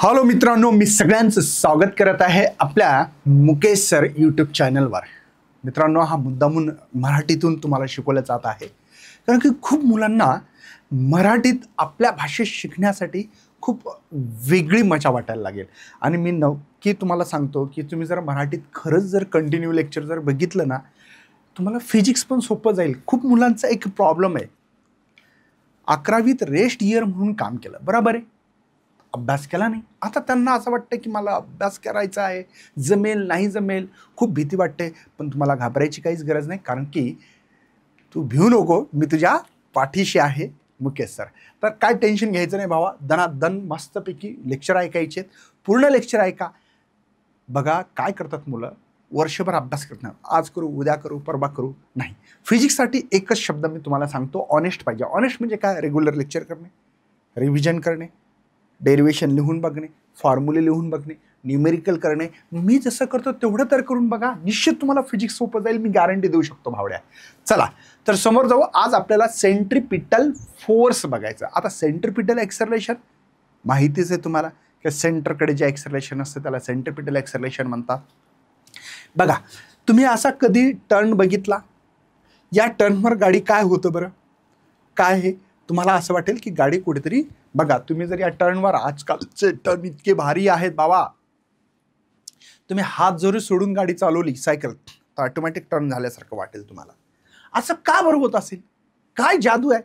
Hello मित्रांनो, मी सगळ्यांचं स्वागत करत आहे आपल्या मुकेश सर यूट्यूब चॅनलवर. मित्रांनो, हा मुद्दामून मराठीतून तुम्हाला शिकवलं जात आहे कारण की खूप मुलांना मराठीत आपल्या भाषेत शिकण्यासाठी खूप वेगळी मजा वाटायला लागेल. आणि मी नक्की तुम्हाला सांगतो की तुम्ही जर मराठीत खरंच जर कंटिन्यू लेक्चर जर बघितलं ना, तुम्हाला फिजिक्स पण सोपं जाईल. खूप मुलांचा एक प्रॉब्लेम आहे, 11वीत रेस्ट इयर म्हणून काम केलं, बरोबर आहे, अभ्यास केला नाही. आता त्यांना असं वाटतं की मला अभ्यास करायचा आहे, जमेल नाही जमेल, खूप भीती वाटते. पण तुम्हाला घाबरायची काहीच गरज नाही, कारण की तू भिवू नको, मी तुझ्या पाठीशी आहे मुकेश सर. तर काय टेन्शन घ्यायचं नाही भावा, दनादन मस्तपैकी लेक्चर ऐकायचे, पूर्ण लेक्चर ऐका. बघा काय करतात मुलं, वर्षभर अभ्यास करत नाही, आज करू उद्या करू परवा करू, नाही. फिजिक्ससाठी एकच शब्द मी तुम्हाला सांगतो, ऑनेस्ट पाहिजे. ऑनेस्ट म्हणजे काय? रेग्युलर लेक्चर करणे, रिव्हिजन करणे, डेरिवेशन लिहून बघणे, फॉर्म्युले लिहून बघणे, न्यूमेरिकल करणे. मी जसं करतो तेवढं तर करून बघा, निश्चित तुम्हाला फिजिक्स सोपं जाईल, मी गॅरंटी देऊ शकतो भावड्या. चला तर समोर जाऊ. आज आपल्याला सेंट्रिपिटल फोर्स बघायचं. आता सेंट्रिपिटल एक्सरलेशन माहितीच आहे तुम्हाला की सेंटरकडे जे एक्सरलेशन असतं त्याला सेंट्रिपिटल एक्सरलेशन म्हणतात. बघा, तुम्ही असा कधी टर्न बघितला? या टर्नवर गाडी काय होतं बरं, काय हे तुम्हाला असं वाटेल की गाडी कुठेतरी, बघा तुम्ही जर या टर्नवर, आजकालचे टर्न इतके भारी आहेत बाबा, तुम्ही हात जरी सोडून गाडी चालवली सायकल तर ऑटोमॅटिक टर्न झाल्यासारखं वाटेल तुम्हाला. असं का बरं होत असेल? काय जादू आहे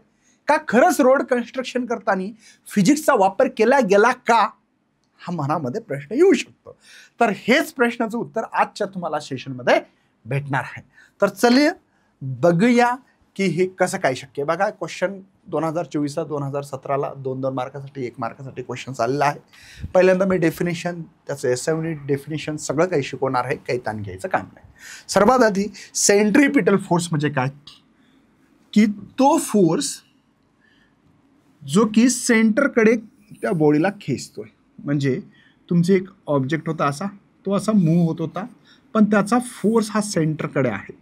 का? खरंच रोड कन्स्ट्रक्शन करताना फिजिक्सचा वापर केला गेला का, हा मनामध्ये प्रश्न येऊ शकतो. तर हेच प्रश्नाचं उत्तर आजच्या तुम्हाला सेशनमध्ये भेटणार आहे. तर चलिए बघूया की हे कसं काय शक्य आहे. बघा, क्वेश्चन 2024 2017ला 2-2 मार्कासाठी 1 मार्कासाठी क्वेश्चन आलेला आहे. पहिल्यांदा मी डेफिनेशन, त्याचं SI डेफिनेशन सगळं काही शिकवणार आहे, काही ताण घ्यायचं काम नाही. सर्वात आधी सेंट्रिपिटल फोर्स म्हणजे काय, की तो फोर्स जो की सेंटरकडे त्या बॉडीला खेचतोय. म्हणजे तुमचे एक ऑब्जेक्ट होता असा, तो असा मूव्ह होत होता, पण त्याचा फोर्स हा सेंटरकडे आहे,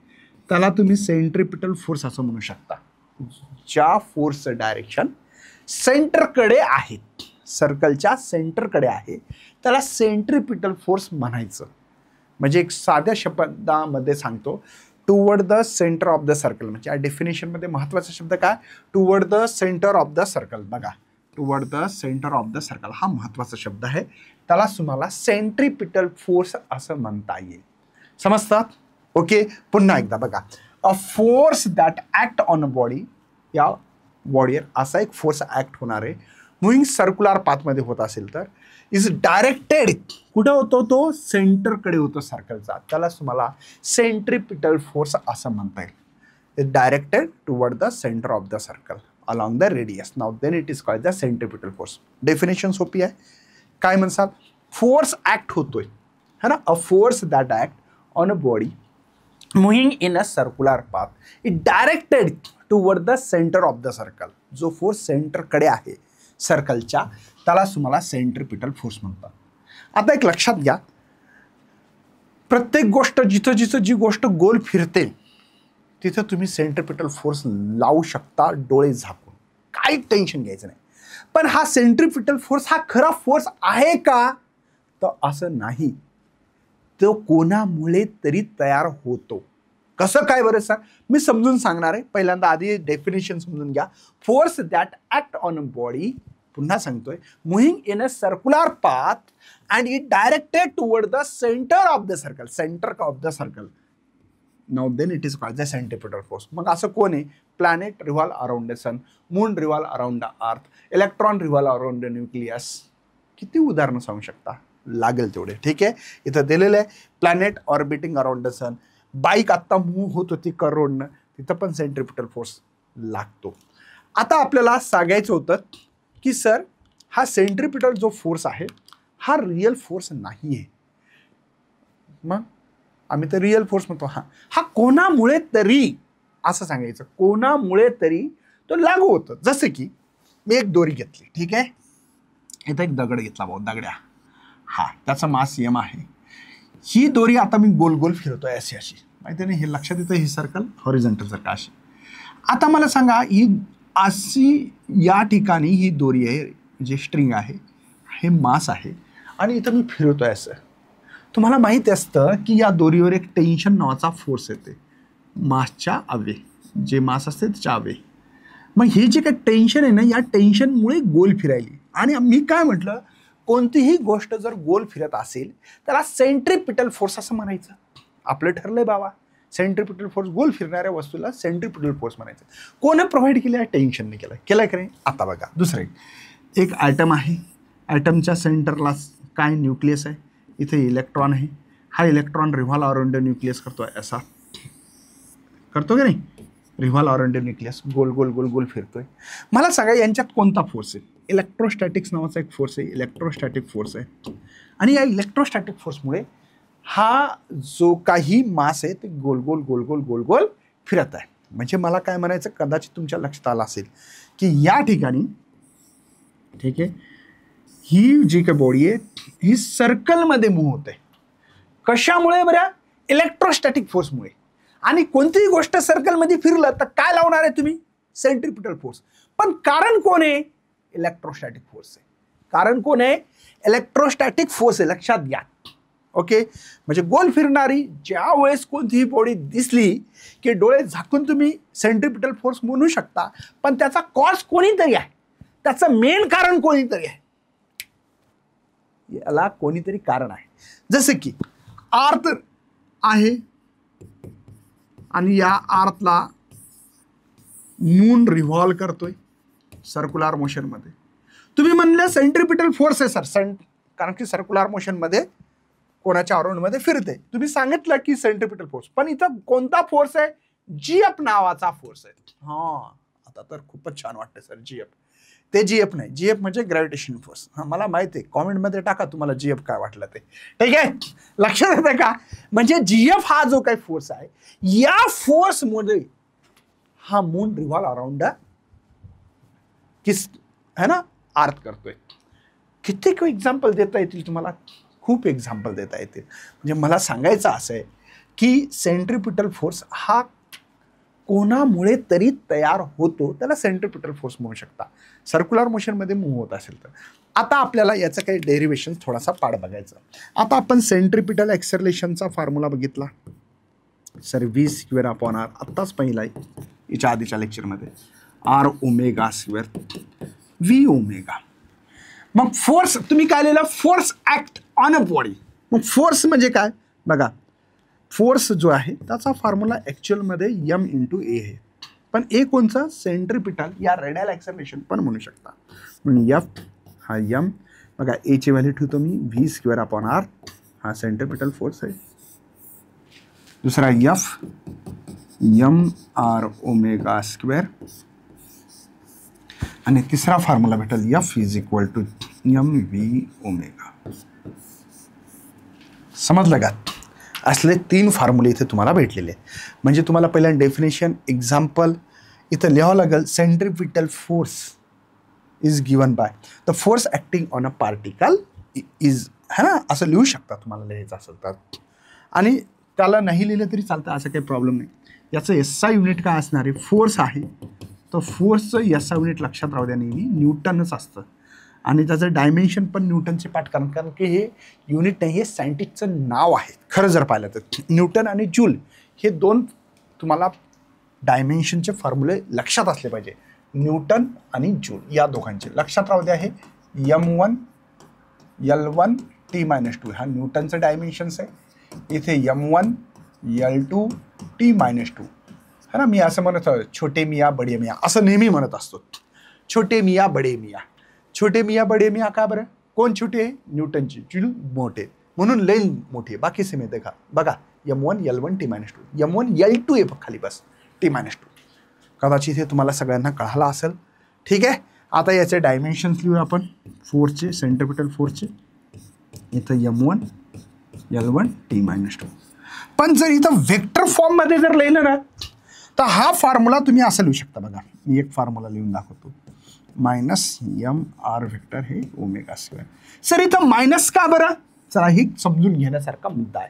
त्याला तुम्ही सेंट्रिपिटल फोर्स असं म्हणू शकता. ज्या फोर्सचं डायरेक्शन सेंटरकडे आहे, सर्कलच्या सेंटरकडे आहे, त्याला सेंट्रिपिटल फोर्स म्हणायचं. म्हणजे एक साध्या शब्दामध्ये सांगतो, toward the centre of the circle. म्हणजे या डेफिनेशनमध्ये महत्त्वाचा शब्द काय, toward the centre of the circle. बघा, toward the centre of the circle हा महत्त्वाचा शब्द आहे, त्याला तुम्हाला सेंट्रिपिटल फोर्स असं म्हणता येईल. समजतात? ओके, पुन्हा एकदा बघा, अ force that act on a body, या बॉडीवर असा एक फोर्स ॲक्ट होणार आहे, मुव्हिंग सर्क्युलर पाथमध्ये होत असेल तर, इज डायरेक्टेड, कुठं होतो तो, सेंटरकडे होतो सर्कलचा, त्याला तुम्हाला सेंट्रिपिटल फोर्स असं म्हणता येईल. Is directed toward the centre of the circle along the radius, now then it is called the centripetal force. Definition सोपी आहे. काय म्हणतात, फोर्स ॲक्ट होतोय है ना, a force that act on a body moving in a circular path, it directed toward the center of the circle. जो force सेंटरकडे आहे सर्कलच्या, त्याला तुम्हाला सेंट्रिपिटल फोर्स म्हणतात. आता एक लक्षात घ्या, प्रत्येक गोष्ट जिथं जिथं जी गोष्ट गोल फिरते तिथं तुम्ही सेंट्रिपिटल फोर्स लावू शकता डोळे झाकून, काही टेन्शन घ्यायचं नाही. पण हा सेंट्रिपिटल फोर्स हा खरा फोर्स आहे का, तर असं नाही. तो कोणामुळे तरी तयार होतो. कसं काय बरं सर, मी समजून सांगणार आहे. पहिल्यांदा आधी डेफिनेशन समजून घ्या. Force that act on a body, पुन्हा सांगतोय, moving in a circular path and it directed toward the centre of the circle, centre of the circle, now then it is called the centripetal force. मग असं कोण आहे, planet revolve around the sun, moon revolve around the earth, electron revolve around the nucleus. किती उदाहरणं सांगू शकता, लागेल तेवढे. ठीक आहे, इथं दिलेलं आहे planet orbiting around the sun. Bike आत्ता मूव्ह होत होती करोडनं, तिथं पण सेंट्रिपिटल फोर्स लागतो. आता आपल्याला सांगायचं होतं की सर, हा सेंट्रिपिटल जो फोर्स आहे हा रिअल फोर्स नाही आहे. मग आम्ही तर रिअल फोर्स म्हणतो. हा कोणामुळे तरी, असं सांगायचं, कोणामुळे तरी तो लागू होतं. जसं की मी एक दोरी घेतली, ठीक आहे, इथं एक दगड घेतला भाऊ, दगड्या, त्याचा मास M आहे. ही दोरी आता मी गोल गोल फिरतोय अशी अशी, माहिती नाही, हे लक्षात येतं, ही सर्कल हॉरिझॉन्टल सर्कल अशी. आता मला सांगा, ही अशी या ठिकाणी ही दोरी आहे, जे स्ट्रिंग आहे, हे मास आहे, आणि इथं मी फिरवतोय असं. तुम्हाला माहिती असतं की या दोरीवर एक टेन्शन नावाचा फोर्स येते, मासच्या अवे, जे मास असते त्याच्या अवे. मग हे जे काही टेन्शन आहे ना, या टेन्शनमुळे गोल फिरायली. आणि मी काय म्हटलं, कोणतीही गोष्ट जर गोल फिरत असेल त्याला सेंट्रिपिटल फोर्स असं म्हणायचं. आपलं ठरलंय बाबा, सेंट्रिपिटल फोर्स, गोल फिरणाऱ्या वस्तूला सेंट्रिपिटल फोर्स म्हणायचं. कोण प्रोव्हाइड केलं? टेन्शनने केलंय का नाही? आता बघा दुसरं एक ॲटम आहे. ॲटमच्या सेंटरला काय न्यूक्लियस आहे, इथे इलेक्ट्रॉन आहे. हा electron revolve around the nucleus करतोय, असा करतो की नाही? रिव्हॉल्व अराउंड द न्यूक्लियस, गोल गोल गोल गोल फिरतोय. मला सांगा यांच्यात कोणता फोर्स आहे? इलेक्ट्रोस्टॅटिक्स नावाचा एक फोर्स आहे, इलेक्ट्रोस्टॅटिक फोर्स आहे. आणि या इलेक्ट्रोस्टॅटिक फोर्समुळे हा जो काही मास आहे ते गोल गोल गोल गोल गोल गोल फिरत आहे. म्हणजे मला काय म्हणायचं, कदाचित तुमच्या लक्षात आलं असेल की या ठिकाणी, ठीक आहे, ही जी काही बॉडी आहे ही सर्कलमध्ये मूव्ह होते. कशामुळे बरं? इलेक्ट्रोस्टॅटिक फोर्समुळे. आणि कोणतीही गोष्ट सर्कलमध्ये फिरलं तर काय लावणार आहे तुम्ही? Centripetal force. पण कारण कोण आहे? इलेक्ट्रोस्टॅटिक फोर्स आहे. कारण कोण आहे? इलेक्ट्रोस्टॅटिक फोर्स आहे, लक्षात घ्या. ओके, म्हणजे गोल फिरणारी ज्या वेळेस कोणतीही बॉडी दिसली की डोळे झाकून तुम्ही सेंट्रिपिटल फोर्स म्हणू शकता, पण त्याचा कॉज कोणीतरी आहे, त्याचं मेन कारण कोणीतरी आहे, याला कोणीतरी कारण आहे. जसे की अर्थ आहे आणि या अर्थला मून रिव्हॉल्व करतोय सर्क्युलर मोशनमध्ये. तुम्ही म्हणले सेंट्रिपिटल फोर्स आहे सर, कारण की सर्क्युलर मोशनमध्ये कोणाच्या अराउंडमध्ये फिरते. तुम्ही सांगितलं की सेंट्रिपिटल फोर्स, पण इथं कोणता फोर्स आहे? जीएफ नावाचा फोर्स आहे. हा, आता तर खूपच छान वाटतं सर. जीएफ, ते जीएफ नाही, जीएफ म्हणजे ग्रॅव्हिटेशन फोर्स. हा, मला माहिती आहे, कॉमेंटमध्ये टाका तुम्हाला जीएफ काय वाटलं ते. ठीक आहे, लक्षात येतं का? म्हणजे जीएफ हा जो काही फोर्स आहे, या फोर्समध्ये हा मून रिव्हॉल्व अराउंड किस है ना, अर्थ करतोय. कित्येक एक्झाम्पल देता येतील तुम्हाला, खूप एक्झाम्पल देता येतील. म्हणजे मला सांगायचं असं आहे की सेंट्रिपिटल फोर्स हा कोणामुळे तरी तयार होतो, त्याला सेंट्रिपिटल फोर्स म्हणू शकता, सर्क्युलर मोशनमध्ये मूव्ह होत असेल तर. आता आपल्याला याचं काही डेरिव्हेशन थोडासा पाठ बघायचं. आता आपण सेंट्रिपिटल एक्सेलरेशनचा फॉर्म्युला बघितला sir, V square upon R, आत्ताच पहिला आहे याच्या आधीच्या लेक्चरमध्ये, R omega square V omega. मग फोर्स तुम्ही काय लिहिलं? Force act on a body. मग फोर्स म्हणजे काय बघा, फोर्स जो आहे त्याचा फॉर्म्युला ॲक्च्युअलमध्ये एम इंटू ए आहे, पण ए कोणचा? सेंट्रिपिटल या रेडियल ॲक्सेलरेशन पण म्हणू शकता. म्हणून एफ हा एम, बघा एची व्हॅल्यू ठेवतो मी व्ही स्क्वेअर अपॉन आर, हा सेंट्रिपिटल फोर्स आहे. दुसरा F M R omega square, आणि तिसरा फॉर्म्युला भेटेल F is equal to M V omega. समजलं का? असले 3 फॉर्म्युले इथे तुम्हाला भेटलेले. म्हणजे तुम्हाला पहिल्यांदा डेफिनेशन, एक्झाम्पल इथं लिहावं लागेल. Centripetal force is given by the force acting on a particle is, है ना, असं लिहू शकता तुम्हाला लिहायचं असेल तर. आणि त्याला नाही लिहिलं तरी चालतं, असं काही प्रॉब्लेम नाही. याचं एसआय युनिट काय असणार आहे? फोर्स आहे, तर फोर्सचं एसआय युनिट लक्षात राहू द्या, नेहमी न्यूटनच असतं. आणि त्याचं डायमेन्शन पण न्यूटनचे पाठ, कारण की हे युनिट नाही, हे सायंटिस्टचं नाव आहे खरं जर पाहिलं तर. न्यूटन आणि जूल हे 2 तुम्हाला डायमेन्शनचे फॉर्म्युले लक्षात असले पाहिजे. न्यूटन आणि जूल या दोघांचे लक्षात राहू द्या. हे M1 L1 T-2 हा न्यूटनचं डायमेन्शन्स आहे. इथे M1 L2 T-2 है ना. मी असं म्हणत छोटे मिया बडे मिया असं नेहमी म्हणत असतो. छोटे मिया बडे मिया, छोटे मिया बडे मिया का बरं? कोण छोटे? न्यूटनची. जूल मोठे, म्हणून लई मोठे, बाकी सेम येते का? बघा M1 L1 T-2, M1 L2 आहे खाली बस, T-2. कदाचित हे तुम्हाला सगळ्यांना कळालं असेल. ठीक आहे, आता याचे डायमेन्शन्स लिहूया आपण फोर्सचे, सेंट्रिपिटल फोर्सचे. इथं M1 L1 T-2. पण जर इथं वेक्टर फॉर्ममध्ये जर लिहिलं ना, तर हा फॉर्म्युला तुम्ही असं लिहू शकता. बघा मी एक फॉर्म्युला लिहून दाखवतो. मायनस एम आर वेक्टर हे ओमेगा स्क्वेअर. सर इथं मायनस का बरं? चला ही समजून घेण्यासारखा मुद्दा आहे.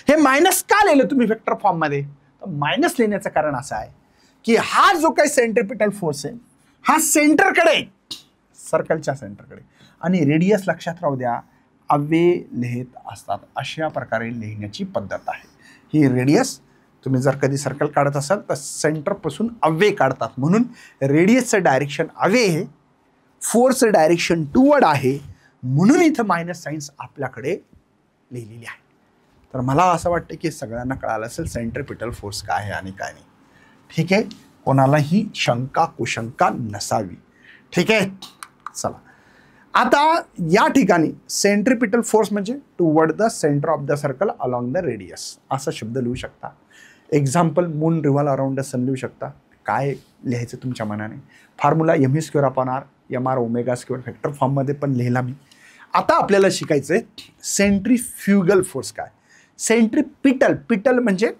हे मायनस का लिहिलं तुम्ही वेक्टर फॉर्ममध्ये? तर मायनस लिहिण्याचं कारण असं आहे की हा जो काही सेंट्रिपिटल फोर्स आहे हा सेंटरकडे, सर्कलच्या सेंटरकडे, आणि रेडियस लक्षात राहू द्या अवे लिहित असतात. अशा प्रकारे लिहिण्याची पद्धत आहे. ही रेडियस तुम्ही जर कधी सर्कल काढत असाल तर सेंटरपासून अवे काढतात, म्हणून रेडियसचं डायरेक्शन अवे आहे, फोर्सचं डायरेक्शन टुवर्ड आहे, म्हणून इथं मायनस साईन्स आपल्याकडे लिहिलेली आहे. तर मला असं वाटतं की सगळ्यांना कळालं असेल सेंट्रिपिटल फोर्स काय आहे आणि काय नाही. ठीक आहे, कोणालाही शंका कुशंका नसावी. ठीक आहे, चला आता या ठिकाणी सेंट्रिपिटल फोर्स म्हणजे toward the centre of the circle along the radius असा शब्द लिहू शकता. Example moon revolve around the sun लिहू शकता. काय लिहायचं तुमच्या मनाने. फॉर्म्युला mv²/r mr ω² फॅक्टर फॉर्ममध्ये पण लिहिला मी. आता आपल्याला शिकायचं आहे सेंट्रीफ्युगल फोर्स काय. पिटल म्हणजे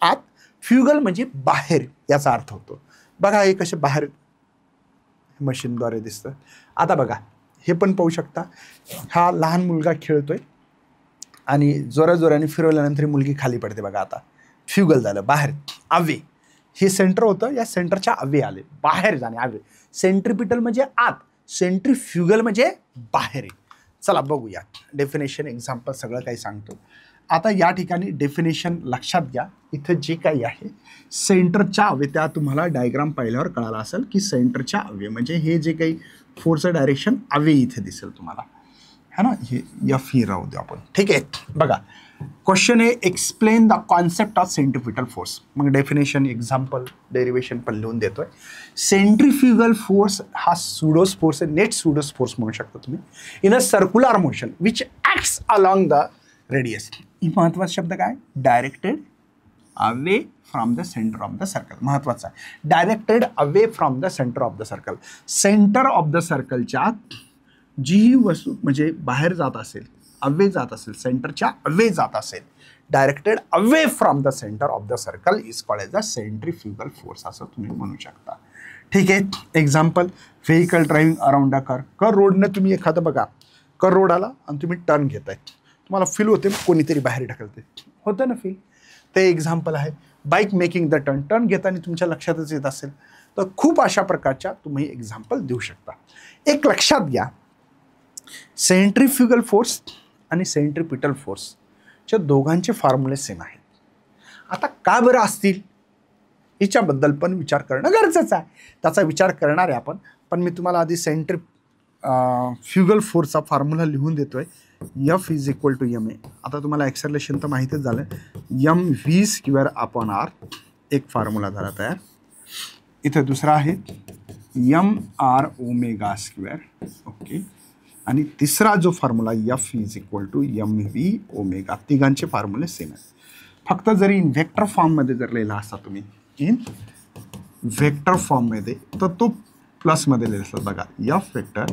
आत, फ्युगल म्हणजे बाहेर याचा अर्थ होतो. बघा हे कसे बाहेर मशीनद्वारे दिसतं. आता बघा हे पण पाहू शकता, हा लहान मुलगा खेळतोय आणि जोराजोराने फिरवल्यानंतर मुलगी खाली पडते. बघा आता फ्युगल झालं, बाहेर अवे. हे सेंटर होतं, या सेंटरच्या अवे आले, बाहेर जाणे अवे. सेंट्रिपिटल म्हणजे आत, सेंट्रीफ्युगल म्हणजे बाहेर. चला बघूया डेफिनेशन, एक्झाम्पल सगळं काही सांगतो. आता या ठिकाणी डेफिनेशन लक्षात घ्या. इथं जे काही आहे सेंटरच्या अवे, त्या तुम्हाला डायग्राम पाहिल्यावर कळाला असेल की सेंटरच्या अवे म्हणजे हे जे काही फोर्सचं डायरेक्शन अवे इथे दिसेल तुम्हाला, है ना. हे एफ ही राहू द्या आपण. ठीक आहे, बघा क्वेश्चन आहे explain the concept of centripetal force. मग डेफिनेशन, एक्झाम्पल, डेरिवेशन पण लिहून देतोय. सेंट्रिफ्युगल फोर्स हा सुडोस फोर्स आहे, नेट सुडोस फोर्स म्हणू शकता तुम्ही, in a circular motion which acts along the radius. ही महत्त्वाचा शब्द काय, directed away from the centre of the circle. महत्त्वाचा आहे, directed away from the centre of the circle. Centre of the सर्कलच्या जीही वस्तू म्हणजे बाहेर जात असेल, अवे जात असेल, सेंटरच्या अवे जात असेल, directed away from the centre of the circle is called as a centrifugal force असं तुम्ही म्हणू शकता. ठीक आहे, एक्झाम्पल व्हेकल ड्रायव्हिंग अराउंड अ कर रोडनं तुम्ही एखादं बघा, कर रोड आला आणि तुम्ही टर्न घेताय, तुम्हाला फील होते कोणीतरी बाहेर ढकलते, होतं ना फील. ते एक्झाम्पल आहे. बाईक मेकिंग द टर्न घेताना तुमच्या लक्षातच येत असेल तर खूप अशा प्रकारच्या तुम्ही एक्झाम्पल देऊ शकता. एक लक्षात घ्या, सेंट्रिफ्युगल फोर्स आणि सेंट्रिपिटल फोर्सच्या दोघांचे फॉर्म्युले सेम आहेत. आता का बरं असतील याच्याबद्दल पण विचार करणं गरजेचं आहे. त्याचा विचार करणार आहे आपण, पण मी तुम्हाला आधी सेंट्रिफ्युगल फोर्सचा फॉर्म्युला लिहून देतोय. F is equal to M A. आता तुम्हाला ॲक्सेलरेशन तर माहितीच झालं, mv²/r एक फॉर्म्युला झाला तयार. इथं दुसरा आहे mr ω². ओके, आणि तिसरा जो formula F is equal to mv². तिघांचे फॉर्म्युले सेम आहेत. फक्त जरी इन व्हेक्टर फॉर्ममध्ये जर लिहिला असता तुम्ही, इन व्हेक्टर फॉर्ममध्ये, तर तो प्लसमध्ये लिहिला असता. बघा F वेक्टर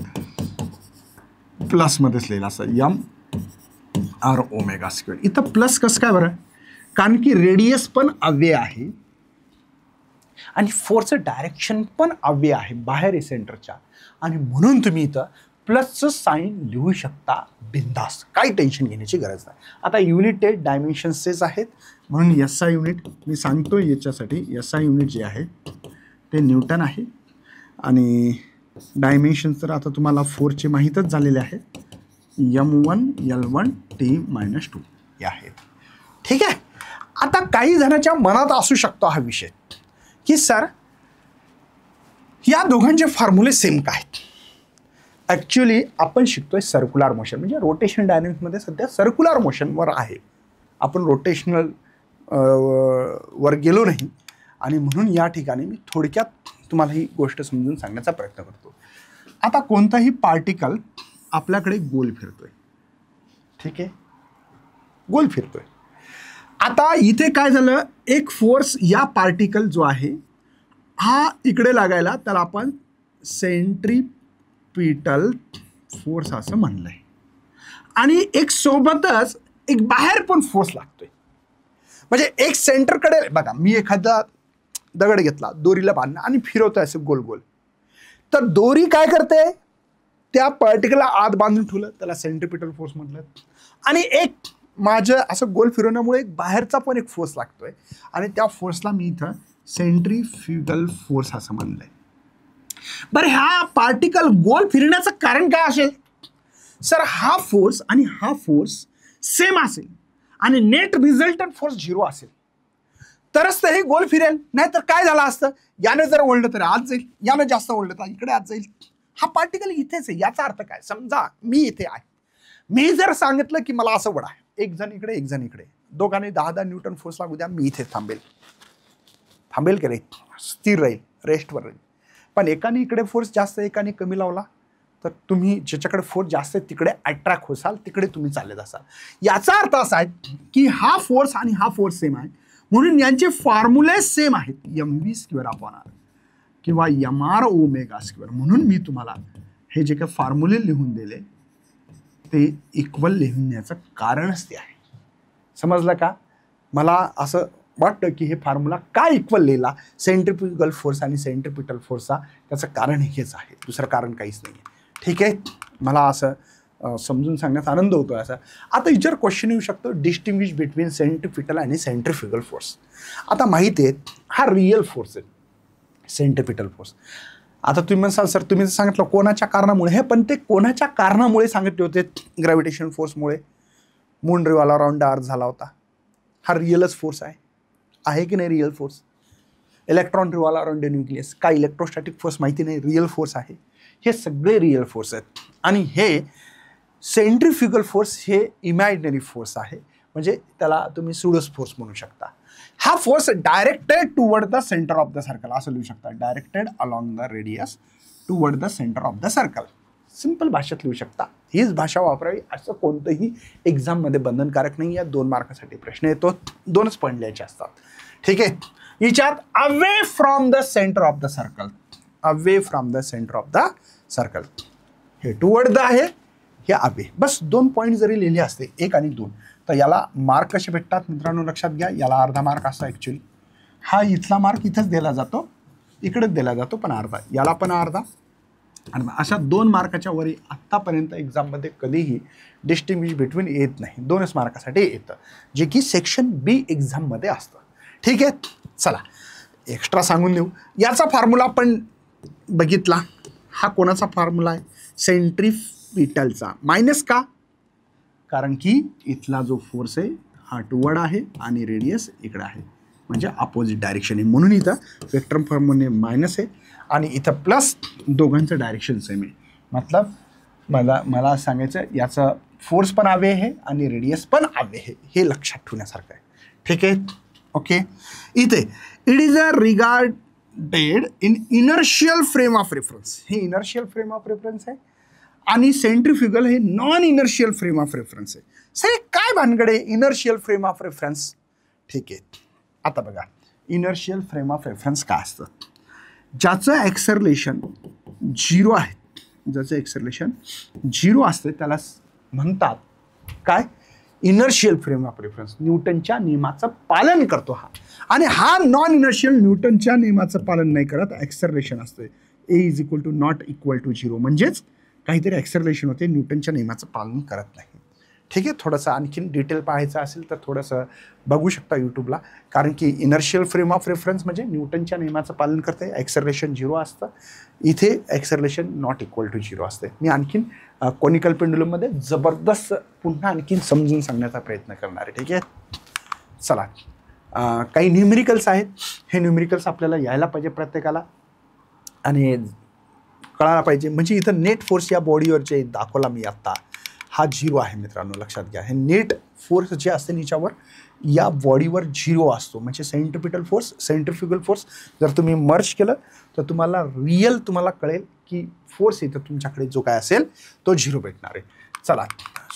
प्लसमध्येच लिहिला असता mr ω². इथं प्लस कसं काय बरं, कारण की रेडियस पण अवे आहे आणि फोर्सचं डायरेक्शन पण अवे आहे, बाहेर आहे सेंटरच्या, आणि म्हणून तुम्ही इथं प्लसचं साईन लिहू शकता बिंदास, काही टेन्शन घेण्याची गरज नाही. आता युनिट आहे, डायमेन्शन्सचेच आहेत, म्हणून SI युनिट मी सांगतो याच्यासाठी. SI युनिट जे आहे ते न्यूटन आहे आणि डायमेन्शन्स तर आता तुम्हाला फोरचे माहीतच झालेले आहेत, m1 L1 T-2 हे आहेत. ठीक आहे. आता काही जणांच्या मनात असू शकतो हा विषय की सर या दोघांचे फॉर्म्युले सेम काय. ॲक्च्युली आपण शिकतोय सर्क्युलर मोशन, म्हणजे रोटेशनल डायनॅमिक्समध्ये सध्या सर्क्युलर मोशनवर आहे, आपण रोटेशनल वर गेलो नाही, आणि म्हणून या ठिकाणी मी थोडक्यात तुम्हाला ही गोष्ट समजून सांगण्याचा प्रयत्न करतो. आता कोणताही पार्टिकल आपल्याकडे गोल फिरतोय, ठीक आहे, गोल फिरतोय. आता इथे काय झालं, एक फोर्स या पार्टिकल जो आहे हा इकडे लागायला त्याला आपण सेंट्रिपिटल फोर्स असं म्हणलंय, आणि एक सोबतच एक बाहेर पण फोर्स लागतोय. म्हणजे एक सेंटरकडे बघा, मी एखादा दगड घेतला, दोरीला बांधणं आणि फिरवतोय असं गोल गोल, तर दोरी काय करते, त्या पार्टिकलला आत बांधून ठेवलं, त्याला सेंट्रिपिटल फोर्स म्हटलं. आणि एक माझं असं गोल फिरवण्यामुळे एक बाहेरचा पण एक फोर्स लागतोय, आणि त्या फोर्सला मी इथं सेंट्रिफ्युगल फोर्स असं म्हणलंय. बरं, ह्या पार्टिकल गोल फिरण्याचं कारण काय असेल, सर हा फोर्स आणि हा फोर्स सेम असेल आणि नेट रिझल्टंट फोर्स 0 असेल तरच तर हे गोल फिरेल, नाहीतर काय झालं असतं, याने जर ओढलं तर आत जाईल, याने जास्त ओढलं तर इकडे आत जाईल. हा पार्टिकल इथेच आहे. याचा अर्थ काय, समजा मी इथे आहे, मी जर सांगितलं की मला असं वडा, एक जण इकडे एक जण इकडे, दोघांनी 10-10 न्यूटन फोर्स लागू द्या, मी इथे थांबेल की रे, स्थिर राहील, रेस्टवर राहील. पण एकाने इकडे फोर्स जास्त एकाने कमी लावला तर तुम्ही ज्याच्याकडे फोर्स जास्त आहे तिकडे अट्रॅक्ट होसाल, तिकडे तुम्ही चालले असाल. याचा अर्थ असा आहे की हा फोर्स आणि हा फोर्स सेम आहे, म्हणून यांचे फॉर्म्युले सेम आहेत, mv²/r किंवा mr⍵². म्हणून मी तुम्हाला हे जे काही फॉर्म्युले लिहून दिले ते इक्वल लिहिण्याचं कारणच ते आहे. समजलं का? मला असं वाटतं की हे फॉर्म्युला काय इक्वल लिहिला सेंट्रिफ्युगल फोर्स आणि सेंट्रिपिटल फोर्सचा, त्याचं कारण हेच आहे, दुसरं कारण काहीच नाही आहे. ठीक आहे, मला असं समजून सांगण्यात आनंद होतो. असं आता इतर क्वेश्चन येऊ शकतो, डिस्टिंग्विश बिटवीन सेंट्रिपिटल आणि सेंट्रिफ्युगल फोर्स. आता माहिती आहे हा रिअल फोर्स आहे सेंट्रिपिटल फोर्स. आता तुम्ही म्हणसाल सर तुम्ही सांगितलं कोणाच्या कारणामुळे, हे पण ते कोणाच्या कारणामुळे सांगितले होते, ग्रॅव्हिटेशन फोर्समुळे. Moon revolve around the earth झाला होता, हा रिअलच फोर्स आहे की नाही real force. Electron revolve around the nucleus, काय इलेक्ट्रोस्टॅटिक फोर्स माहिती नाही, रिअल फोर्स आहे. हे सगळे रिअल फोर्स आहेत. आणि हे सेंट्रिफ्युगल फोर्स हे इमॅजिनरी फोर्स आहे, म्हणजे त्याला तुम्ही सुडोस फोर्स म्हणू शकता. हा force directed toward the centre of the circle असं लिहू शकता, directed along the radius toward the centre of the circle. Simple भाषेत लिहू शकता. हीच भाषा वापरावी असं कोणतंही एक्झाममध्ये बंधनकारक नाही. या 2 मार्कासाठी प्रश्न येतो, 2च पॉईंट लिहायचे असतात. ठीक आहे, विचार away from the centre of the circle, away from the centre of the circle. हे टुवर्ड द आहे, हे अवे. बस 2 पॉईंट जरी लिहिले असते 1 आणि 2 तर याला मार्क कसे भेटतात मित्रांनो लक्षात घ्या. याला अर्धा मार्क असतो ॲक्च्युली, हा इथला मार्क इथंच दिला जातो, इकडेच दिला जातो, पण अर्धा, याला पण अर्धा. आणि अशा 2 मार्काच्या वरी आत्तापर्यंत एक्झाममध्ये कधीही डिस्टिंग्विश बिटवीन येत नाही, 2च मार्कासाठी येतं, जे की सेक्शन बी एक्झाममध्ये असतं. ठीक आहे, चला एक्स्ट्रा सांगून देऊ. याचा फॉर्म्युला आपण बघितला, हा कोणाचा फॉर्म्युला आहे, सेंट्रिपिटलचा. मायनस का, कारण की इथला जो फोर्स आहे हा टुवर्ड आहे आणि रेडियस इकडे आहे, म्हणजे अपोजिट डायरेक्शन आहे, म्हणून इथं वेक्टर फॉर्ममध्ये मायनस आहे आणि इथं प्लस, दोघांचं डायरेक्शन सेम आहे. मतलब मला सांगायचं याचं फोर्स पण हवे आहे आणि रेडियस पण हवे आहे, हे लक्षात ठेवण्यासारखं आहे. ठीक आहे, ओके. इथे it is a regarded in inertial frame of reference, हे इनर्शियल फ्रेम ऑफ रेफरन्स आहे आणि सेंट्रिफ्युगल हे non inertial frame of reference आहे. सर काय भानगडे इनर्शियल फ्रेम ऑफ रेफरन्स. ठीक आहे, आता बघा इनर्शियल फ्रेम ऑफ रेफरन्स काय असतं, ज्याचं ॲक्सेलरेशन 0 आहे, ज्याचं ॲक्सेलरेशन 0 असते त्याला म्हणतात काय, इनर्शियल फ्रेम ऑफ रेफरन्स. न्यूटनच्या नियमाचं पालन करतो हा, आणि हा नॉन इनर्शियल न्यूटनच्या नियमाचं पालन नाही करत, ॲक्सेलरेशन असते a is equal to not equal to 0, म्हणजेच काहीतरी ॲक्सेलरेशन होते, न्यूटनच्या नियमाचं पालन करत नाही. ठीक आहे, थोडंसं आणखीन डिटेल पाहायचं असेल तर थोडंसं बघू शकता यूट्यूबला, कारण की इनर्शियल फ्रेम ऑफ रेफरन्स म्हणजे न्यूटनच्या नियमाचं पालन करते, ॲक्सेलरेशन 0 असतं, इथे ॲक्सेलरेशन नॉट इक्वल टू 0 असते. मी आणखीन कोनिकल पेंडुलममध्ये जबरदस्त पुन्हा आणखीन समजून सांगण्याचा प्रयत्न करणार आहे. ठीक आहे, चला काही न्यूमेरिकल्स आहेत, हे न्यूमेरिकल्स आपल्याला यायला पाहिजे प्रत्येकाला आणि कळायला पाहिजे. म्हणजे इथं नेट फोर्स या बॉडीवर जे दाखवला मी आत्ता हा 0 आहे मित्रांनो, लक्षात घ्या. हे नेट फोर्स जे असते निच्यावर या बॉडीवर 0 असतो, म्हणजे सेंट्रिपिटल फोर्स सेंट्रिफ्युगल फोर्स जर तुम्ही मर्ज केलं तर तुम्हाला रिअल तुम्हाला कळेल की फोर्स इथं तुमच्याकडे जो काय असेल तो 0 भेटणार आहे. चला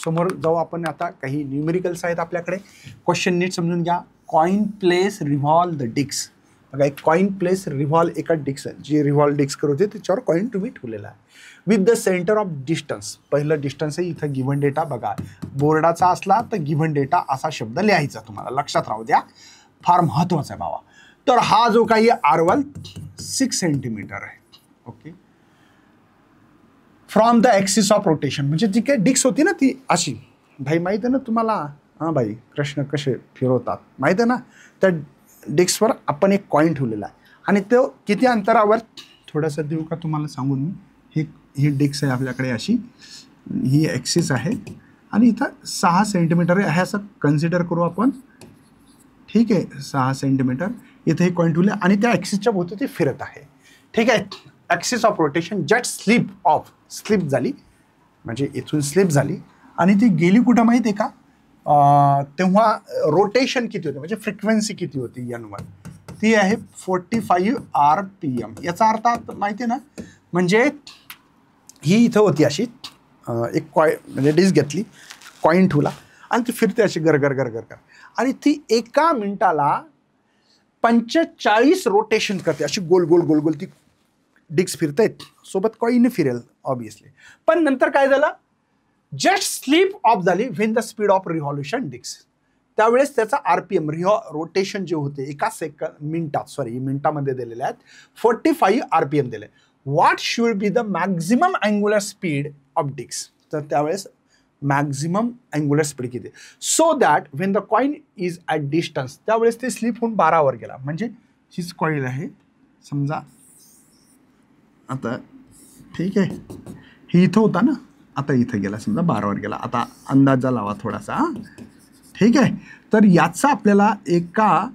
समोर जाऊ आपण. आता काही न्यूमेरिकल्स आहेत आपल्याकडे, क्वेश्चन नीट समजून घ्या. Coin place revolve the disc. बघा एक कॉइन प्लेस रिव्हॉल्व एका डिस्क, जे रिव्हॉल्व डिस्क होते त्याच्यावर कॉइन तुम्ही ठेवलेला आहे with the centre of distance. पहिलं डिस्टन्स आहे, इथं गिव्हन डेटा बघा, बोर्डाचा असला तर गिव्हन डेटा असा शब्द लिहायचा, तुम्हाला लक्षात राहू द्या, फार महत्त्वाचं आहे बाबा. तर हा जो काही R1 6 सेंटीमीटर आहे. Okay, from the axis of rotation, म्हणजे जी काही डिस्क होती ना ती अशी, भाई माहीत आहे ना तुम्हाला, हां भाई कृष्ण कसे फिरवतात माहीत आहे ना, त्या डिस्कवर आपण एक कॉइन ठेवलेला आहे आणि तो किती अंतरावर, थोडंसं देऊ का तुम्हाला सांगून मी, ही डिस्क आहे आपल्याकडे अशी, ही ॲक्सिस आहे आणि इथं 6 सेंटीमीटर आहे असं कन्सिडर करू आपण. ठीक आहे, 6 सेंटीमीटर इथे हे कॉइन ठेवले आणि त्या ॲक्सिसच्या भोवती ते फिरत आहे. ठीक आहे, axis of rotation just slip झाली, म्हणजे इथून स्लिप झाली आणि ती गेली कुठं माहिती आहे का? तेव्हा रोटेशन किती होते म्हणजे फ्रिक्वेन्सी किती होती N1, ती आहे 45 RPM. याचा अर्थ माहिती आहे ना, म्हणजे ही इथं होती अशी एक म्हणजे डिस्क घेतली, कॉइन ठेवला आणि ती फिरते अशी गरगर गरगर कर आणि ती एका मिनिटाला 45 रोटेशन करते अशी गोल गोल गोल गोल. ती डिस्क फिरते सोबत कॉइन फिरेल ऑब्विसली. पण नंतर काय झालं, जस्ट स्लीप ऑफ झाली when the speed of revolution disc. त्यावेळेस त्याचा RPM रोटेशन जे होते एका मिनिटामध्ये दिलेले आहेत 45 RPM दिले. What should be the maximum angular speed of disc. तर त्यावेळेस मॅक्झिमम अँग्युलर स्पीड किती, so that when the coin is at distance. त्यावेळेस ते स्लिप होऊन 12वर गेला. म्हणजे हीच कॉईल आहे समजा आता. ठीक आहे, ही इथं होता ना, आता इथं गेला समजा 12वर गेला. आता अंदाजा लावा थोडासा. ठीक आहे, तर याचा आपल्याला एका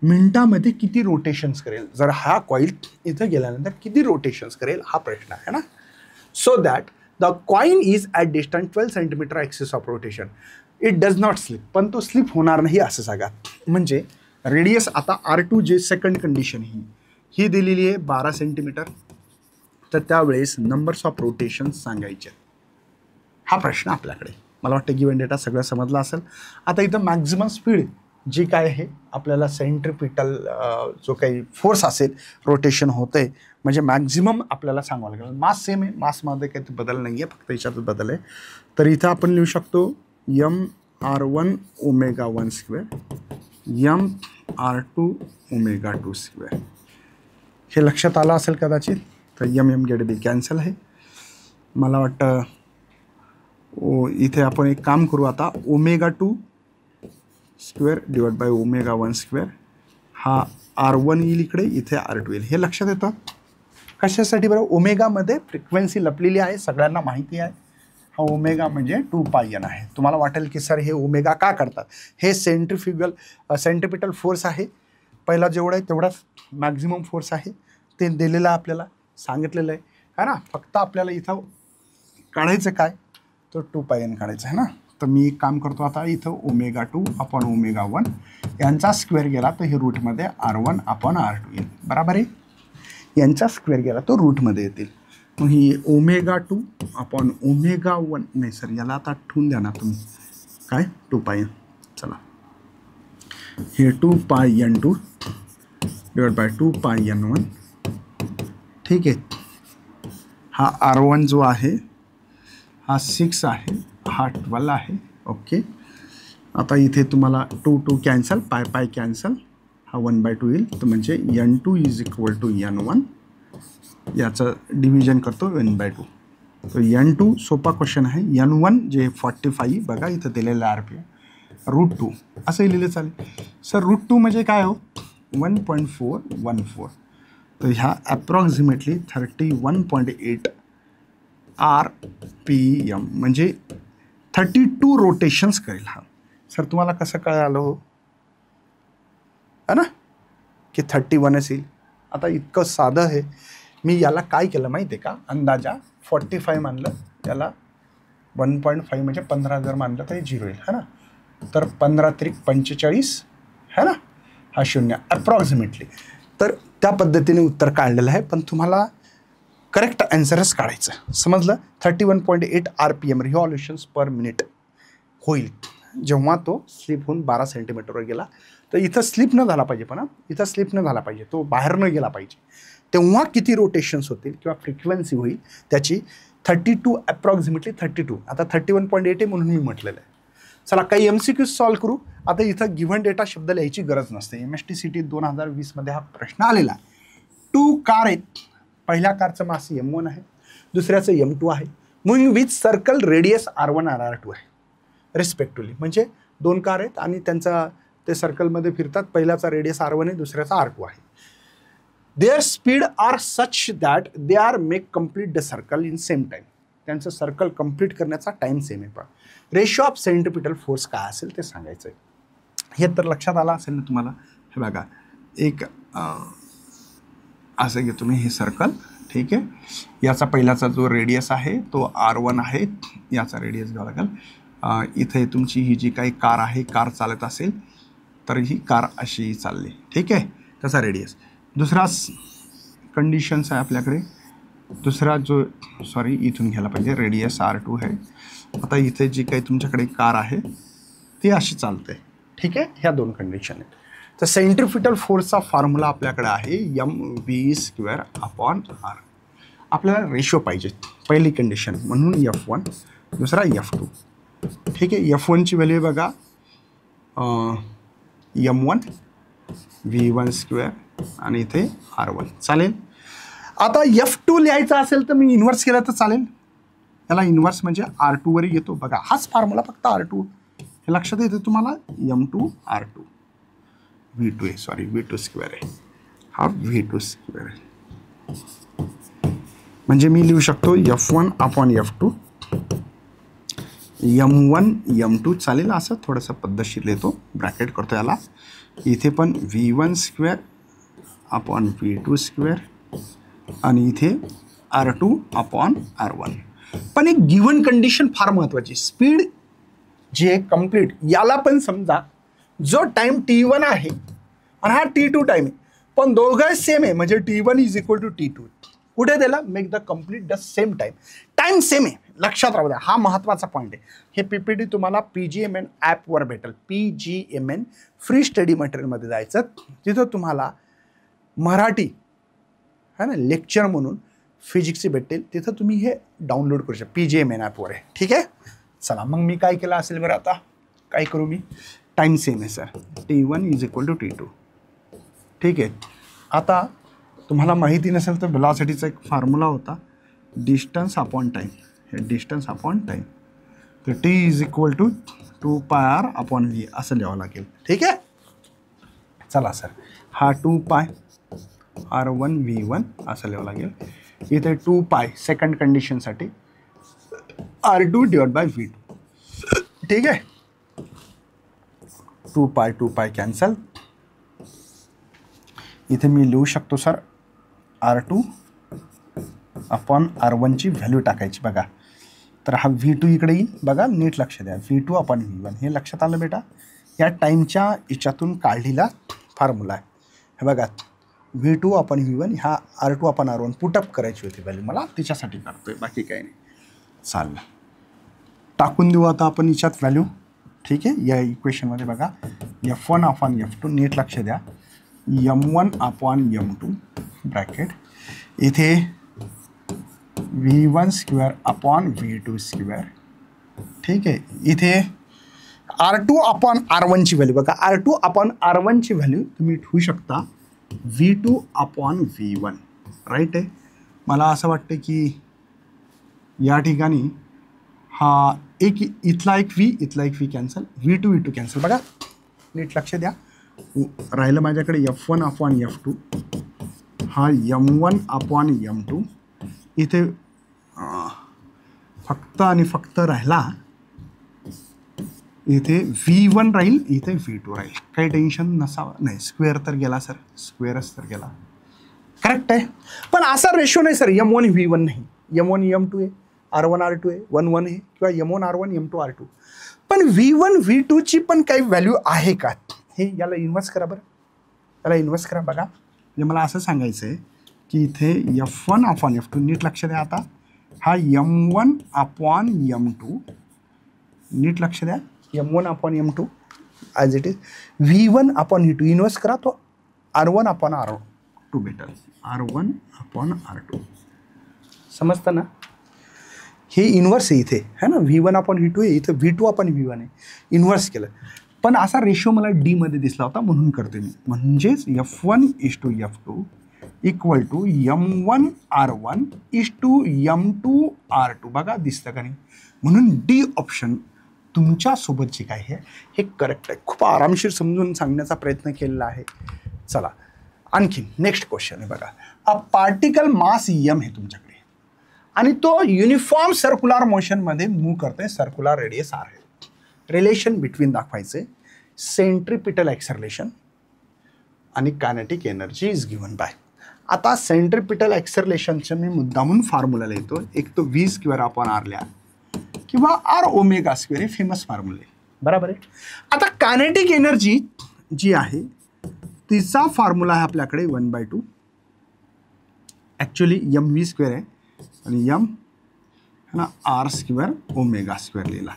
मिनिटामध्ये किती रोटेशन्स करेल, जर हा कॉईल इथं गेल्यानंतर किती रोटेशन्स करेल हा प्रश्न आहे ना. So that the coin is at distance 12 centimetre axis of rotation, it does not slip. पण तो स्लिप होणार नाही असं सांगा. म्हणजे रेडियस आता R2 जे सेकंड कंडिशन ही दिलेली आहे 12 सेंटीमीटर. तर त्यावेळेस नंबर्स ऑफ रोटेशन सांगायचे. हा प्रश्न आपल्याकडे. मला वाटतं गिवन डेटा सगळं समजला असेल. आता इथं मॅक्झिमम स्पीड जी काय आहे आपल्याला सेंट्रिपिटल जो काही फोर्स असेल रोटेशन होतंय म्हणजे मॅक्झिमम आपल्याला सांगावं लागेल. मास सेम आहे, मासमध्ये काही बदल नाही आहे, फक्त याच्यातच बदल आहे. तर इथं आपण लिहू शकतो mR1 ω1 स्क्वेअर mR2 ω2 स्क्वेअर. हे लक्षात आलं असेल कदाचित. तर गेट बी कॅन्सल आहे. मला वाटतं इथे आपण एक काम करू आता, ω2 स्क्वेअर डिवाइड बाय ω1 स्क्वेअर. हा R1 येईल इकडे, इथे R2 येईल. हे लक्षात येतं कशासाठी बरं? ओमेगामध्ये फ्रिक्वेन्सी लपलेली आहे, सगळ्यांना माहिती आहे. हा ओमेगा म्हणजे 2πN आहे. तुम्हाला वाटेल की सर हे ओमेगा का करतात? हे सेंट्रिपिटल फोर्स आहे. पहिला जेवढा आहे तेवढाच मॅक्झिमम फोर्स आहे, ते दिलेलं आपल्याला सांगितलेलं आहे ना. फक्त आपल्याला इथं काढायचं काय, तर 2πN काढायचं आहे ना. तर मी एक काम करतो आता, इथं ω2 अपॉन ω1 यांचा स्क्वेअर गेला तर हे रूटमध्ये R1 अपॉन R2 येईल. बरोबर आहे. यांचा स्क्वेअर गेला तो रूटमध्ये येतील. मग ही ω2 अपॉन ω1 नाही सर, याला आता ठेवून द्या ना तुम्ही. काय 2πN. चला, हे 2πN2 डिवाइड बाय 2πN1. ठीक आहे. हा R1 जो आहे हा 6 आहे, हा 12 आहे. ओके. आता इथे तुम्हाला 2 कॅन्सल, पाय कॅन्सल, हा 1/2 येईल. तर म्हणजे N2 is equal to N1. याचं डिव्हिजन करतो 1/2. तर N2 सोपा क्वेश्चन आहे. N1 जे 45 बघा इथं दिलेलं RPM √2 असंही लिहिलं चालेल. सर √2 म्हणजे काय हो? 1.414. तर ह्या ॲप्रॉक्सिमेटली 31.8 RPM म्हणजे 32 रोटेशन्स करेल. हा सर तुम्हाला कसं कळालं हो है ना की 31 येईल? आता इतकं साधं आहे. मी याला काय केलं माहिती आहे का, अंदाजा 45 मानलं, याला 1.5 म्हणजे 15 जर मानलं तर 0 येईल है ना. तर 15 त्रिक 45 है ना, हा 0 ॲप्रॉक्सिमेटली. तर त्या पद्धतीने उत्तर काढलेलं आहे. पण तुम्हाला करेक्ट आन्सरच काढायचं, समजलं. 31.8 RPM रिव्हॉल्युशन्स पर मिनिट होईल जेव्हा तो स्लिप होऊन 12 सेंटीमीटरवर गेला. तर इथं स्लिप न झाला पाहिजे, पण इथं स्लिप न झाला पाहिजे, तो बाहेर न गेला पाहिजे. तेव्हा किती रोटेशन्स होतील किंवा फ्रिक्वेन्सी होईल त्याची 32 ॲप्रॉक्सिमेटली 32. आता 31.8 आहे म्हणून मी म्हटलेलं आहे. चला काही MCQ सॉल्व्ह करू. आता इथं गिव्हन डेटा शब्द लिहायची गरज नसते. MSTCT 2020 हा प्रश्न आलेला आहे. 2 कार आहेत. पहिल्या कारचं मास M1 आहे, दुसऱ्याचं M2 आहे. Moving with circle radius R1 आणि R2 आहे रिस्पेक्टिव्हली. म्हणजे 2 कार आहेत आणि त्यांचा ते सर्कलमध्ये फिरतात. पहिल्याचा रेडियस R1 आहे, दुसऱ्याचा R2 आहे. Their speed are such that they are make complete the circle in same time. त्यांचं सर्कल कंप्लीट करण्याचा टाइम सेम आहे. पण रेशो ऑफ सेंट्रिपिटल फोर्स काय असेल ते सांगायचं आहे. हे तर लक्षात आलं असेल ना तुम्हाला. हे बघा, एक असं घेतो मी हे सर्कल, ठीक आहे. याचा पहिल्याचा जो रेडियस आहे तो R1 आहे, याचा रेडियस घ्यावा लागेल. इथे तुमची ही जी काही कार आहे, कार चालत असेल तर ही कार अशी चालली, ठीक आहे, त्याचा रेडियस. दुसरा कंडिशन्स आहे आपल्याकडे, दुसरा जो इथून घ्यायला पाहिजे, रेडियस R2 आहे. आता इथे जी काही तुमच्याकडे कार आहे ती अशी चालते, ठीक आहे. ह्या दोन कंडिशन आहेत. तर सेंट्रिपिटल फोर्सचा फॉर्म्युला आपल्याकडे आहे mv²/r. आपल्याला रेशो पाहिजे, पहिली कंडिशन, म्हणून F1, दुसरा F2, ठीक आहे. F1ची व्हॅल्यू बघा m1 v1² आणि इथे R1 चालेल. आता F2 लिहायचा असेल तर मी इन्व्हर्स केलं तर चालेल. याला इन्व्हर्स म्हणजे R2 वरही येतो बघा, हाच फॉर्म्युला फक्त R2 हे लक्षात येते तुम्हाला. m2 R2 v2 आहे, v2² आहे, हा v2² आहे. म्हणजे मी लिहू शकतो F1/F2 m1 m2 चालेल. असं थोडंसं पद्धतशीर लिहितो, ब्रॅकेट करतो याला. इथे पण v1²/v2² आणि इथे R2/R1. पण एक गिवन कंडिशन फार महत्त्वाची, स्पीड जी आहे कंप्लीट, याला पण समजा जो टाइम T1 आहे आणि हा T2 टाइम आहे, पण दोघं सेम आहे, म्हणजे T1 = T2. कुठे दिला, make the complete the same time same आहे, लक्षात राहू द्या. हा महत्त्वाचा पॉईंट आहे. हे PPT तुम्हाला PGMN ॲपवर भेटेल. PGMN फ्री स्टडी मटेरियलमध्ये जायचं, तिथं तुम्हाला मराठी है ना लेक्चर म्हणून फिजिक्सची भेटेल, तिथं तुम्ही हे डाउनलोड करू शकता. PGMN ॲपवर आहे, ठीक आहे. चला मग मी काय केलं असेल बरं, आता काय करू मी, टाइम सेम आहे सर, T1 = T2, ठीक आहे. आता तुम्हाला माहिती नसेल तर व्हेलॉसिटीचा एक फॉर्म्युला होता, डिस्टन्स अपॉन टाईम. हे डिस्टन्स अपॉन टाईम, तर T = 2πr/v असं लिहावं लागेल, ठीक आहे. चला सर, हा 2πr1v1 असं लिहावं लागेल. इथे 2π सेकंड कंडिशनसाठी R2/v2, ठीक आहे. 2π कॅन्सल. इथे मी लिहू शकतो सर R2/R1 ची व्हॅल्यू टाकायची बघा. तर हा v2 इकडे येईल बघा, नीट लक्ष द्या. v2/v1 हे लक्षात आलं बेटा, या टाईमच्या याच्यातून काढलेला फॉर्म्युला आहे. हे बघा, v2/v1 ह्या R2/R1 पुटअप करायची होती व्हॅल्यू, मला तिच्यासाठी करतोय, बाकी काही नाही. चाललं, टाकून देऊ आता आपण याच्यात व्हॅल्यू, ठीक आहे. या इक्वेशनमध्ये बघा, F1/F2 नीट लक्ष द्या, m1/m2 ब्रॅकेट, इथे v1²/v2², ठीक आहे. इथे R2/R1 ची व्हॅल्यू बघा, R2/R1 ची व्हॅल्यू तुम्ही ठेवू शकता v2/v1, राईट आहे. मला असं वाटतं की या ठिकाणी हा एक इथला एक v कॅन्सल, v2 कॅन्सल बघा, नीट लक्ष द्या. राहिलं माझ्याकडे F1/F2, हा m1/m2. इथे फक्त आणि फक्त राहिला, इथे v1 राहील, इथे v2 राहील. काही टेन्शन नसावं. नाही, स्क्वेअर तर गेला सर, स्क्वेअरच तर गेला, करेक्ट आहे. पण असा रेशो नाही सर, m1 v1 नाही, m1 m2 आहे, R1 R2 आहे, 1 1 आहे, किंवा m1 R1 m2 R2. पण v1 v2 ची पण काही व्हॅल्यू आहे का, हे याला इन्व्हर्स करा बरं, याला इन्व्हर्स करा बघा. म्हणजे मला असं सांगायचं आहे की इथे F1/F2 नीट लक्ष द्या. आता हा m1/m2 नीट लक्ष द्या, m1/m2 as it is, v1/v2 inverse करा, तो R1/R2 भेटेल, R1/R2. समजतं ना, हे इन्व्हर्स आहे इथे, है ना, v1/v2 आहे, इथं v2/v1 आहे, इन्व्हर्स केलं. पण असा रेशो मला डीमध्ये दिसला होता म्हणून करते मी. म्हणजेच F1:F2 = m1R1:m2R2. बघा दिसतं का नाही. म्हणून डी ऑप्शन तुमच्यासोबत जे काय आहे हे करेक्ट आहे. खूप आरामशीर समजून सांगण्याचा प्रयत्न केलेला आहे. चला आणखी नेक्स्ट क्वेश्चन आहे बघा. अ पार्टिकल मास m आहे तुमच्याकडे आणि तो युनिफॉर्म सर्क्युलर मोशनमध्ये मूव्ह करतोय. सर्क्युलर रेडियस आर आहे. रिलेशन बिटवीन दाखवायचे. सेंट्रिपिटल ॲक्सलरेशन आणि kinetic energy is given bye. आता सेंट्रिपिटल ॲक्सलरेशनचं मी मुद्दामून फॉर्म्युला लिहितो. एक तो व्ही स्क्वेअर अपॉन आर लिहा किंवा आर ओमेगा स्क्वेअर हे फेमस फॉर्म्युले, बरोबर आहे. आता कायनेटिक एनर्जी जी आहे तिचा फॉर्म्युला आहे आपल्याकडे 1/2. ॲक्च्युली एम व्ही स्क्वेअर आहे आणि एम ना आर स्क्वेअर ओमेगा स्क्वेअर लिहिला.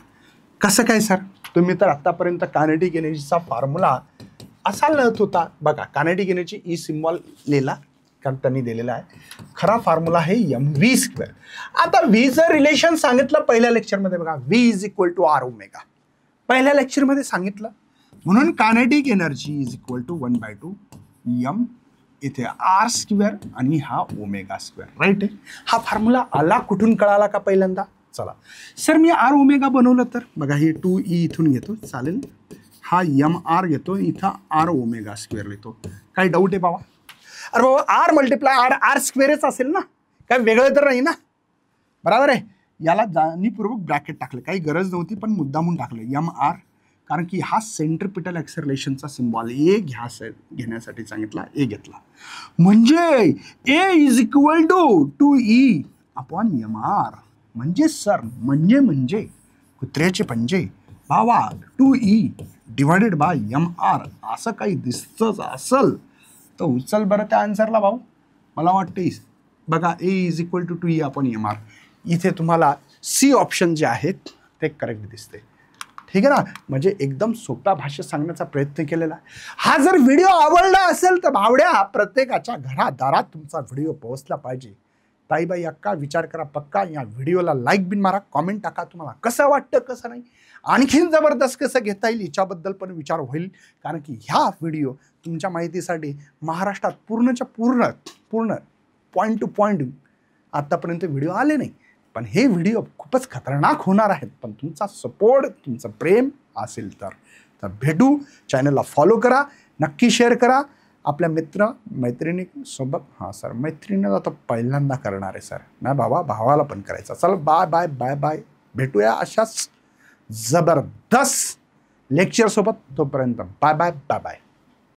कसं काय सर? तुम्ही तर आत्तापर्यंत कायनेटिक एनर्जीचा फॉर्म्युला असा लिहत होता. बघा, कायनेटिक एनर्जी ई सिम्बॉल लिहिला कारण त्यांनी दिलेला आहे. खरा फॉर्म्युला आहे एम व्ही स्क्वेअर. आता व्हीचं रिलेशन सांगितलं पहिल्या लेक्चरमध्ये. बघा, V is equal to R omega पहिल्या लेक्चरमध्ये सांगितलं. म्हणून kinetic energy is equal to 1/2 M इथे आर स्क्वेअर आणि हा ओमेगा स्क्वेअर, राईट आहे. हा फॉर्म्युला आला कुठून कळाला का पहिल्यांदा? चला सर, मी आर ओमेगा बनवलं तर बघा, हे 2e इथून घेतो, चालेल. हा एम आर घेतो, इथं आर ओमेगा स्क्वेअर लिहितो. काही डाऊट आहे बाबा? अरे बाबा, आर मल्टिप्लाय आर, आर स्क्वेअरच असेल ना, काय वेगळं तर नाही ना, बरोबर आहे. याला जाणीवपूर्वक ब्रॅकेट टाकलं, काही गरज नव्हती पण मुद्दामून टाकलं एम आर, कारण की हा सेंट्रिपिटल ॲक्सलरेशनचा सिम्बॉल ए घेण्यासाठी सांगितला, ए घेतला. म्हणजे a is equal to 2e upon m r. म्हणजे सर, म्हणजे कुत्र्याचे पंजे भावा, 2e divided by M R असं काही दिसतंच असल तर उचल बरं त्या आन्सरला भाऊ. मला वाटते बघा, a is equal to 2e upon m r. इथे तुम्हाला सी ऑप्शन जे आहेत ते करेक्ट दिसते, ठीक आहे ना. म्हणजे एकदम सोप्या भाषेत सांगण्याचा प्रयत्न केलेला आहे. हा जर व्हिडिओ आवडला असेल तर भावड्या प्रत्येकाच्या घरादारात तुमचा व्हिडिओ पोहोचला पाहिजे. ताईबाई अक्का विचार करा पक्का. या व्हिडिओला लाईक बिन मारा, कॉमेंट टाका तुम्हाला कसं वाटतं कसं नाही, आणखीन जबरदस्त कसं घेता येईल याच्याबद्दल पण विचार होईल. कारण की ह्या व्हिडिओ तुमच्या माहितीसाठी महाराष्ट्रात पूर्ण पॉईंट टू पॉईंट आत्तापर्यंत व्हिडिओ आले नाही, पण हे व्हिडिओ खूपच खतरनाक होणार आहेत. पण तुमचा सपोर्ट, तुमचं प्रेम असेल तर भेटू. चॅनलला फॉलो करा, नक्की शेअर करा आपल्या मैत्रिणीसोबत. हां सर, मैत्रिणीला तर पहिल्यांदा करणार आहे सर, नाही बाबा, भावाला पण करायचा. चला, बाय बाय बाय बाय. भेटूया अशाच जबरदस्त लेक्चरसोबत. तोपर्यंत बाय बाय बाय बाय.